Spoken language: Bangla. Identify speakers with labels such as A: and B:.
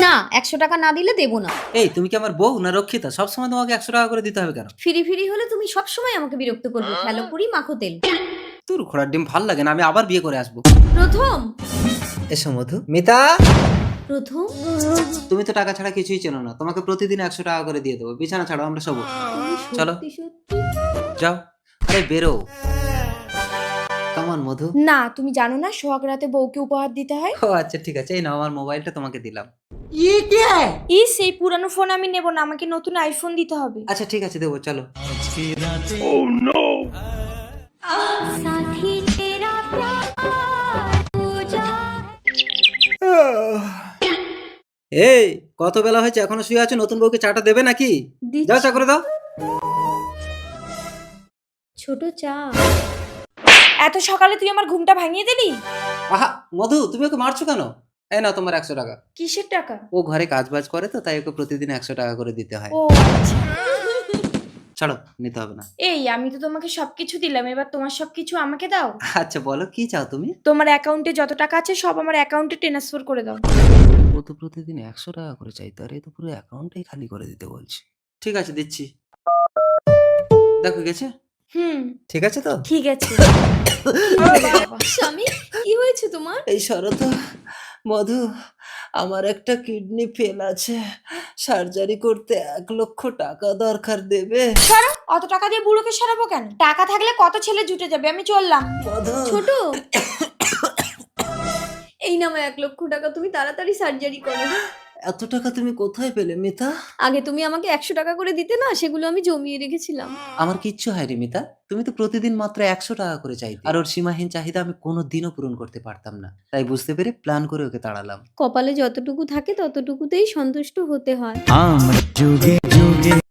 A: না, 100 টাকা না দিলে দেবো না।
B: এই তুমি কি আমার বউ না রক্ষিতা? সবসময় তোমাকে 100 টাকা করে দিতে হবে কেন?
A: ফিরি ফিরি হলে তুমি সবসময় আমাকে বিরক্ত করবে। ফেলো পুরি মাখো তেল।
B: তোর ঘোড়ার ডিম ভাল লাগে না, আমি আবার বিয়ে করে আসবো।
A: প্রথম
B: এসো মধু। মিতা,
A: প্রথম
B: তুমি তো টাকা ছাড়া কিছুই চেনো না, তোমাকে প্রতিদিন 100 টাকা করে দিয়ে দেবো। বিছানা ছাড়ো, আমরা শোবো। চলো।
A: সত্যি সত্যি
B: যাও, আরে বেরো। কেমন মধু?
A: না, তুমি জানো না সোহাগ রাতে বউকে উপহার দিতে হয়।
B: ও আচ্ছা ঠিক আছে, এই নাও আমার মোবাইলটা তোমাকে দিলাম।
A: ইস, এই পুরানো ফোন আমি নেব না, আমাকে নতুন আইফোন দিতে হবে।
B: আচ্ছা ঠিক আছে, দেবো, চলো।
A: সাথী তেরা প্যার হো যায়।
B: এই কত বেলা হয়েছে, এখনো শুয়ে আছো? নতুন বউকে চাটা দেবে নাকি?
A: দিচ্ছি।
B: যাও চা করে দাও।
A: ছোট চা। এত সকালে তুই আমার ঘুমটা ভাঙিয়ে দিলি।
B: আহা মধু, তুমি ওকে মারছো কেন? এই নাও তোমার 100 টাকা।
A: কিসের টাকা?
B: ও ঘরে কাজ বাজ করে তো, তাই ওকে প্রতিদিন 100 টাকা করে দিতে হয়।
A: ও আচ্ছা।
B: ছাড়ো, নিতে হবে না।
A: এই আমি তো তোমাকে সবকিছু দিলাম, এবার তোমার সবকিছু আমাকে দাও।
B: আচ্ছা বলো, কি চাও তুমি?
A: তোমার অ্যাকাউন্টে যত টাকা আছে সব আমার অ্যাকাউন্টে ট্রান্সফার করে দাও।
B: ও তো প্রতিদিন 100 টাকা করে চাইতো, আর এ তো পুরো অ্যাকাউন্টটাই খালি করে দিতে বলছে। ঠিক আছে, দিচ্ছি। দেখো গেছে? ঠিক আছে তো?
A: ঠিক আছে। স্বামী, কি হয়েছে তোমার?
B: এই শরৎ, মধু, আমার একটা কিডনি ফেল আছে, সার্জারি করতে 1 লক্ষ টাকা দরকার, দেবে?
A: সরো, অত টাকা দিয়ে বুড়োকে সরাবো কেন? টাকা থাকলে কত ছেলে জুটে যাবে, আমি চললাম।
B: মধু,
A: ছোট, এই নাও 1 লক্ষ টাকা, তুমি তাড়াতাড়ি সার্জারি করো।
B: এত টাকা তুমি কোথায় পেলে মিতা?
A: আগে তুমি আমাকে 100 টাকা করে দিতে না, সেগুলো আমি জমিয়ে রেখেছিলাম।
B: আমার কিচ্ছু হয়নি মিতা, তুমি তো প্রতিদিন মাত্র 100 টাকা করে চাইতে, আর ওর সীমাহীন চাহিদা আমি কোনোদিনও পূরণ করতে পারতাম না, তাই বুঝতে পেরে প্ল্যান করে ওকে তাড়ালাম।
A: কপালে যতটুকু থাকে ততটুকুতেই সন্তুষ্ট হতে হয়।
C: আমরা যুগে যুগে